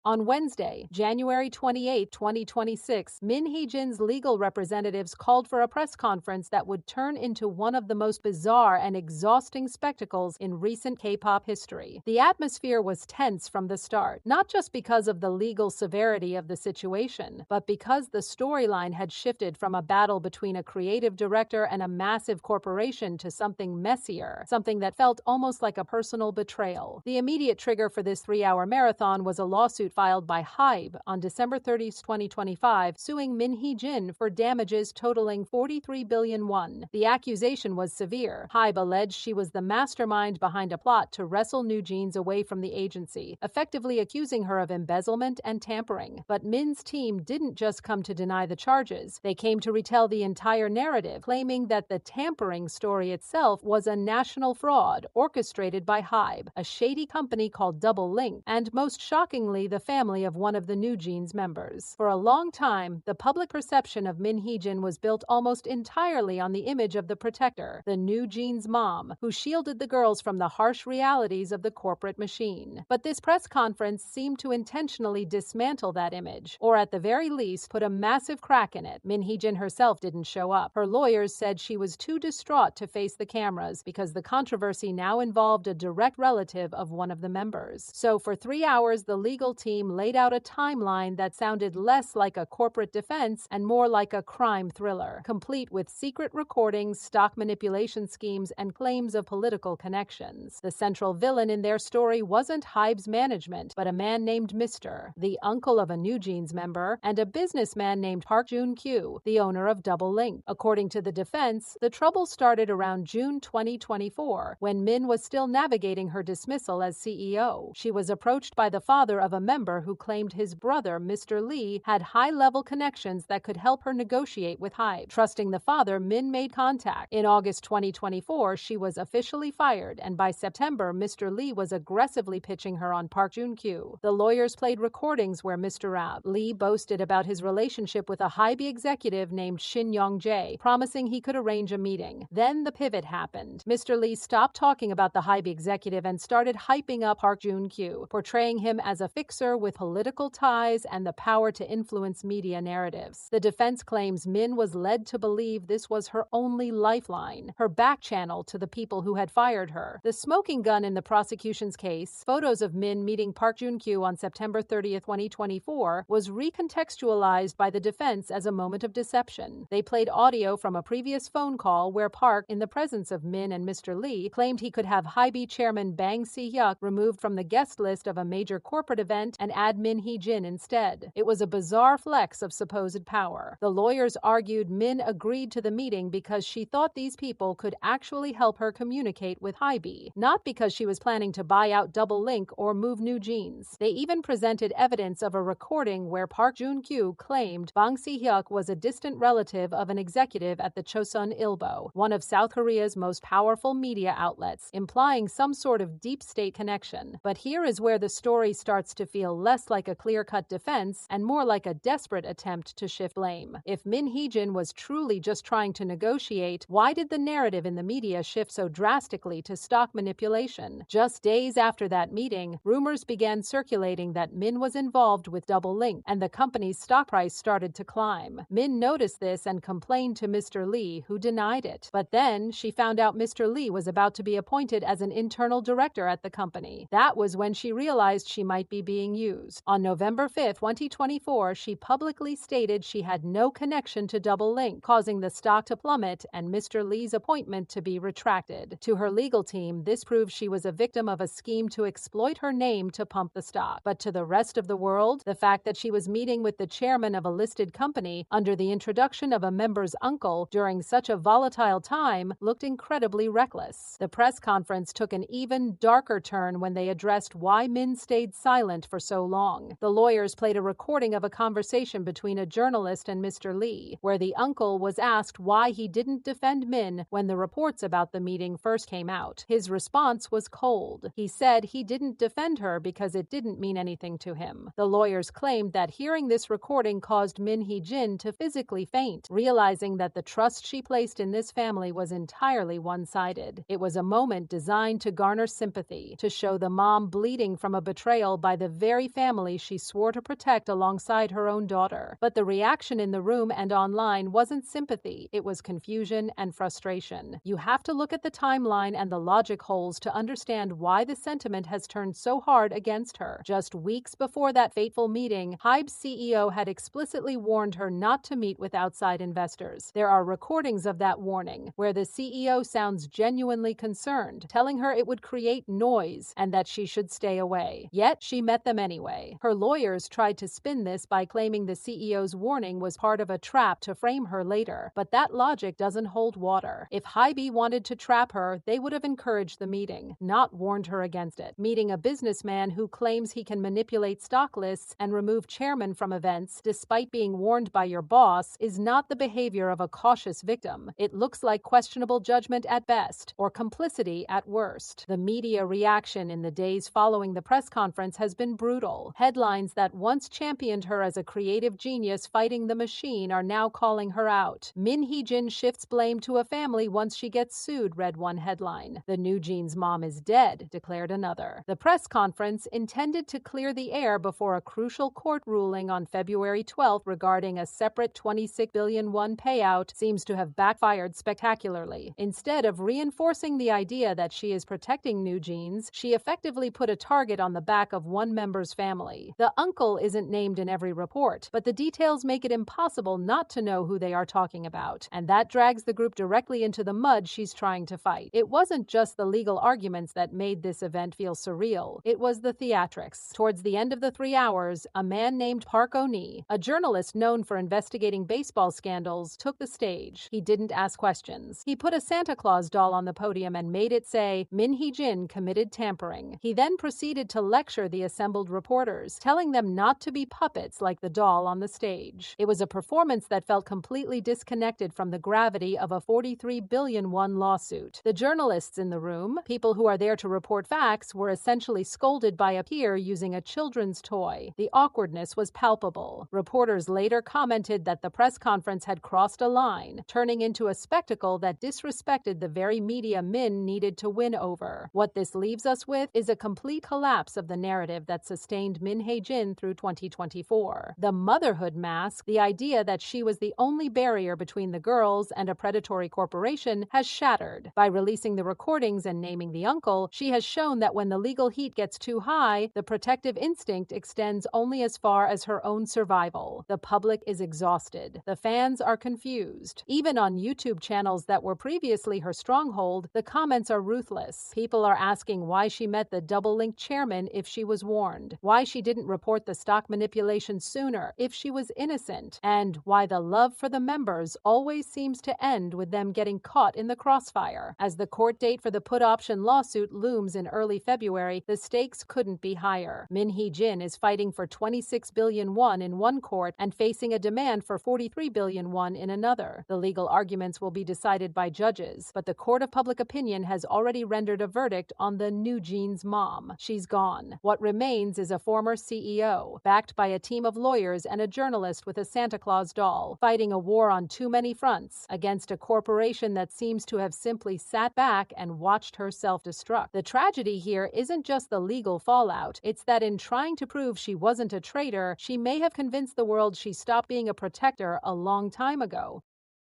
On Wednesday, January 28, 2026, Hee jin's legal representatives called for a press conference that would turn into one of the most bizarre and exhausting spectacles in recent K-pop history. The atmosphere was tense from the start, not just because of the legal severity of the situation, but because the storyline had shifted from a battle between a creative director and a massive corporation to something messier, something that felt almost like a personal betrayal. The immediate trigger for this 3-hour marathon was a lawsuit filed by HYBE on December 30, 2025, suing Hee jin for damages totaling 43 billion won. The accusation was severe. HYBE alleged she was the mastermind behind a plot to wrestle NewJeans away from the agency, effectively accusing her of embezzlement and tampering. But Min's team didn't just come to deny the charges. They came to retell the entire narrative, claiming that the tampering story itself was a national fraud orchestrated by HYBE, a shady company called Double Link, and most shockingly, the family of one of the NewJeans members. For a long time, the public perception of Hee jin was built almost entirely on the image of the protector, the NewJeans Mom, who shielded the girls from the harsh realities of the corporate machine. But this press conference seemed to intentionally dismantle that image, or at the very least, put a massive crack in it. Hee jin herself didn't show up. Her lawyers said she was too distraught to face the cameras because the controversy now involved a direct relative of one of the members. So for 3 hours, the legal team laid out a timeline that sounded less like a corporate defense and more like a crime thriller, complete with secret recordings, stock manipulation schemes, and claims of political connections. The central villain in their story wasn't HYBE's management, but a man named Mr., the uncle of a NewJeans member, and a businessman named Park Joon-kyu, the owner of Double Link. According to the defense, the trouble started around June 2024, when Min was still navigating her dismissal as CEO. She was approached by the father of a member who claimed his brother, Mr. Lee, had high-level connections that could help her negotiate with HYBE. Trusting the father, Min made contact. In August 2024, she was officially fired, and by September, Mr. Lee was aggressively pitching her on Park Joon-kyu. The lawyers played recordings where Mr. Lee boasted about his relationship with a HYBE executive named Shin Young-jae, promising he could arrange a meeting. Then the pivot happened. Mr. Lee stopped talking about the HYBE executive and started hyping up Park Joon-kyu, portraying him as a fixer with political ties and the power to influence media narratives. The defense claims Min was led to believe this was her only lifeline, her back channel to the people who had fired her. The smoking gun in the prosecution's case, photos of Min meeting Park Joon-kyu on September 30, 2024, was recontextualized by the defense as a moment of deception. They played audio from a previous phone call where Park, in the presence of Min and Mr. Lee, claimed he could have HYBE chairman Bang Si-hyuk removed from the guest list of a major corporate event and add Hee jin instead. It was a bizarre flex of supposed power. The lawyers argued Min agreed to the meeting because she thought these people could actually help her communicate with HYBE, not because she was planning to buy out Double Link or move NewJeans. They even presented evidence of a recording where Park Joon-kyu claimed Bang Si-hyuk was a distant relative of an executive at the Chosun Ilbo, one of South Korea's most powerful media outlets, implying some sort of deep state connection. But here is where the story starts to feel less like a clear-cut defense and more like a desperate attempt to shift blame. If Hee jin was truly just trying to negotiate, why did the narrative in the media shift so drastically to stock manipulation? Just days after that meeting, rumors began circulating that Min was involved with Double Link, and the company's stock price started to climb. Min noticed this and complained to Mr. Lee, who denied it. But then she found out Mr. Lee was about to be appointed as an internal director at the company. That was when she realized she might be being used. On November 5, 2024, she publicly stated she had no connection to Double Link, causing the stock to plummet and Mr. Lee's appointment to be retracted. To her legal team, this proved she was a victim of a scheme to exploit her name to pump the stock. But to the rest of the world, the fact that she was meeting with the chairman of a listed company under the introduction of a member's uncle during such a volatile time looked incredibly reckless. The press conference took an even darker turn when they addressed why Min stayed silent for so long. The lawyers played a recording of a conversation between a journalist and Mr. Lee, where the uncle was asked why he didn't defend Min when the reports about the meeting first came out. His response was cold. He said he didn't defend her because it didn't mean anything to him. The lawyers claimed that hearing this recording caused Hee jin to physically faint, realizing that the trust she placed in this family was entirely one-sided. It was a moment designed to garner sympathy, to show the mom bleeding from a betrayal by the very very family she swore to protect alongside her own daughter. But the reaction in the room and online wasn't sympathy, it was confusion and frustration. You have to look at the timeline and the logic holes to understand why the sentiment has turned so hard against her. Just weeks before that fateful meeting, HYBE's CEO had explicitly warned her not to meet with outside investors. There are recordings of that warning, where the CEO sounds genuinely concerned, telling her it would create noise and that she should stay away. Yet, she met them anyway. Her lawyers tried to spin this by claiming the CEO's warning was part of a trap to frame her later, but that logic doesn't hold water. If HYBE wanted to trap her, they would have encouraged the meeting, not warned her against it. Meeting a businessman who claims he can manipulate stock lists and remove chairmen from events despite being warned by your boss is not the behavior of a cautious victim. It looks like questionable judgment at best, or complicity at worst. The media reaction in the days following the press conference has been brutal. Headlines that once championed her as a creative genius fighting the machine are now calling her out. Hee Jin shifts blame to a family once she gets sued, read one headline. The NewJeans Mom is dead, declared another. The press conference, intended to clear the air before a crucial court ruling on February 12th regarding a separate 26 billion won payout, seems to have backfired spectacularly. Instead of reinforcing the idea that she is protecting NewJeans, she effectively put a target on the back of one member's family. The uncle isn't named in every report, but the details make it impossible not to know who they are talking about, and that drags the group directly into the mud she's trying to fight. It wasn't just the legal arguments that made this event feel surreal, it was the theatrics. Towards the end of the 3 hours, a man named Park Oni, a journalist known for investigating baseball scandals, took the stage. He didn't ask questions. He put a Santa Claus doll on the podium and made it say, Hee Jin committed tampering. He then proceeded to lecture the assembled reporters, telling them not to be puppets like the doll on the stage. It was a performance that felt completely disconnected from the gravity of a 43 billion won lawsuit. The journalists in the room, people who are there to report facts, were essentially scolded by a peer using a children's toy. The awkwardness was palpable. Reporters later commented that the press conference had crossed a line, turning into a spectacle that disrespected the very media Min needed to win over. What this leaves us with is a complete collapse of the narrative that sustained Hee Jin through 2024. The motherhood mask, the idea that she was the only barrier between the girls and a predatory corporation, has shattered. By releasing the recordings and naming the uncle, she has shown that when the legal heat gets too high, the protective instinct extends only as far as her own survival. The public is exhausted. The fans are confused. Even on YouTube channels that were previously her stronghold, the comments are ruthless. People are asking why she met the double-linked chairman if she was warned, why she didn't report the stock manipulation sooner if she was innocent, and why the love for the members always seems to end with them getting caught in the crossfire. As the court date for the put option lawsuit looms in early February, the stakes couldn't be higher. Hee Jin is fighting for 26 billion won in one court and facing a demand for 43 billion won in another. The legal arguments will be decided by judges, but the court of public opinion has already rendered a verdict on the NewJeans Mom. She's gone. What remains is a former CEO, backed by a team of lawyers and a journalist with a Santa Claus doll, fighting a war on too many fronts against a corporation that seems to have simply sat back and watched her self-destruct. The tragedy here isn't just the legal fallout, it's that in trying to prove she wasn't a traitor, she may have convinced the world she stopped being a protector a long time ago.